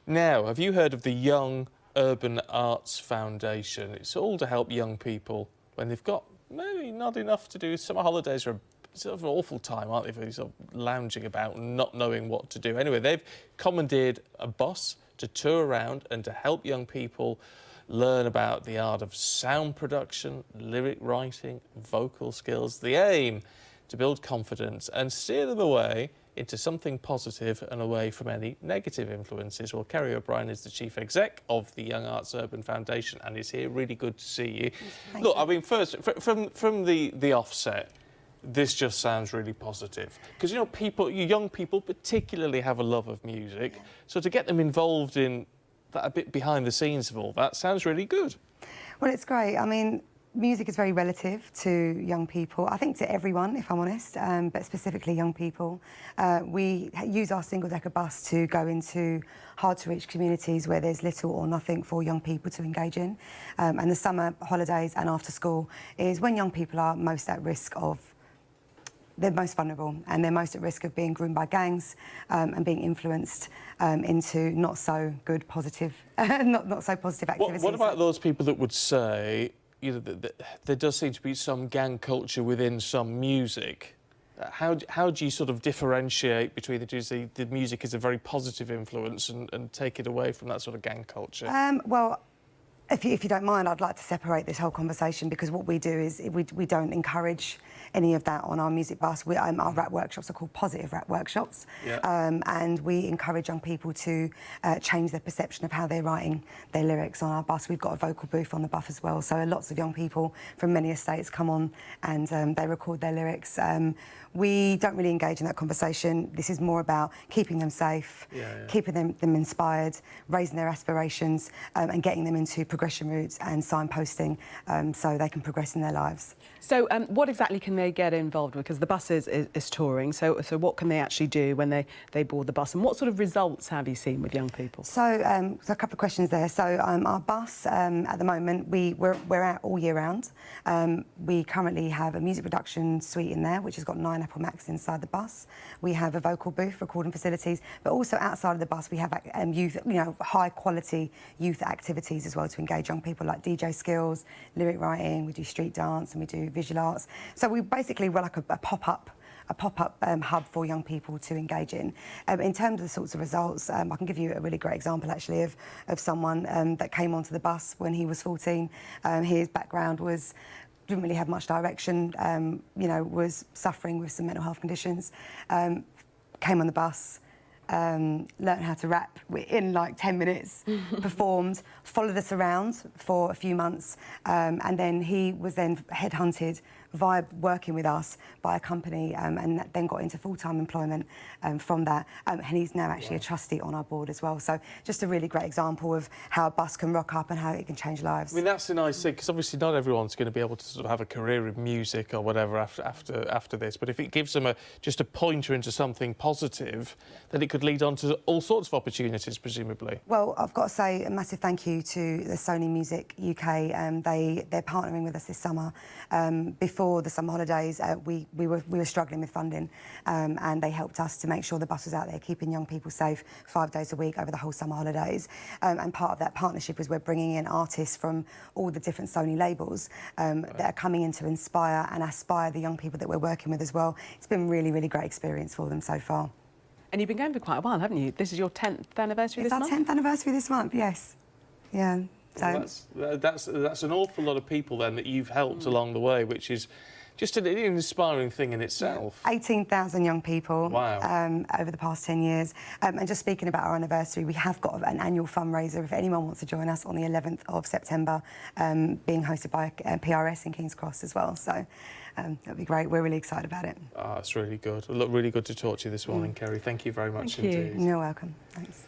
Now, have you heard of the Young Urban Arts Foundation? It's all to help young people when they've got maybe not enough to do. Summer holidays are a sort of an awful time, aren't they, for sort of lounging about and not knowing what to do. Anyway, they've commandeered a bus to tour around and to help young people learn about the art of sound production, lyric writing, vocal skills. The aim to build confidence and steer them away into something positive and away from any negative influences. Well, Kerry O'Brien is the Chief Exec of the Young Arts Urban Foundation and is here. Really good to see you. Look, I mean, first, from the offset, this just sounds really positive. Because, you know, young people particularly have a love of music. So to get them involved in that, a bit behind the scenes of all that, sounds really good. Well, it's great. I mean, music is very relative to young people. I think to everyone, if I'm honest, but specifically young people. We use our single-decker bus to go into hard-to-reach communities where there's little or nothing for young people to engage in. And the summer holidays and after school is when young people are most at risk of they're most vulnerable and they're most at risk of being groomed by gangs and being influenced into not so good positive, not so positive activities. What about those people that would say, you know, there does seem to be some gang culture within some music? How do you sort of differentiate between the two? So the music is a very positive influence and take it away from that sort of gang culture? Well, if you don't mind, I'd like to separate this whole conversation because what we do is we don't encourage any of that on our music bus. Our rap workshops are called positive rap workshops, and we encourage young people to change their perception of how they're writing their lyrics on our bus. We've got a vocal booth on the bus as well, so lots of young people from many estates come on and they record their lyrics. We don't really engage in that conversation. This is more about keeping them safe, keeping them inspired, raising their aspirations, and getting them into progression routes and signposting so they can progress in their lives. So what exactly can they get involved with? Because the bus is touring, so what can they actually do when they board the bus? And what sort of results have you seen with young people? So a couple of questions there. So our bus, at the moment, we're out all year round. We currently have a music production suite in there, which has got 9 Apple Macs inside the bus. We have a vocal booth, recording facilities, but also outside of the bus we have youth, you know, high quality youth activities as well to engage young people, like DJ skills, lyric writing. We do street dance and we do visual arts. So we're like a pop-up hub for young people to engage in. In terms of the sorts of results, I can give you a really great example actually of someone that came onto the bus when he was 14. His background didn't really have much direction, you know, was suffering with some mental health conditions, came on the bus, learned how to rap in like 10 minutes, performed, followed us around for a few months, and then he was then headhunted via working with us by a company and then got into full-time employment from that, and he's now actually a trustee on our board as well. So just a really great example of how a bus can rock up and how it can change lives. I mean, that's a nice thing, because obviously not everyone's going to be able to sort of have a career in music or whatever after this, but if it gives them just a pointer into something positive, then it could lead on to all sorts of opportunities, presumably. Well, I've got to say a massive thank you to the Sony Music UK. They're partnering with us this summer. Before the summer holidays, we were struggling with funding, and they helped us to make sure the bus was out there keeping young people safe 5 days a week over the whole summer holidays. And part of that partnership is we're bringing in artists from all the different Sony labels that are coming in to inspire and aspire the young people that we're working with as well. It's been really, really great experience for them so far. And you've been going for quite a while, haven't you? This is your 10th anniversary this month? It's our 10th anniversary this month, yes. Yeah. So well, that's an awful lot of people then that you've helped along the way, which is just an inspiring thing in itself. 18,000 young people. Wow. Over the past 10 years. And just speaking about our anniversary, we have got an annual fundraiser if anyone wants to join us on the 11th of September, being hosted by PRS in King's Cross as well. So that'd be great. We're really excited about it. It's really good. Look, really good to talk to you this morning, Kerry. Thank you very much indeed. You're welcome. Thanks.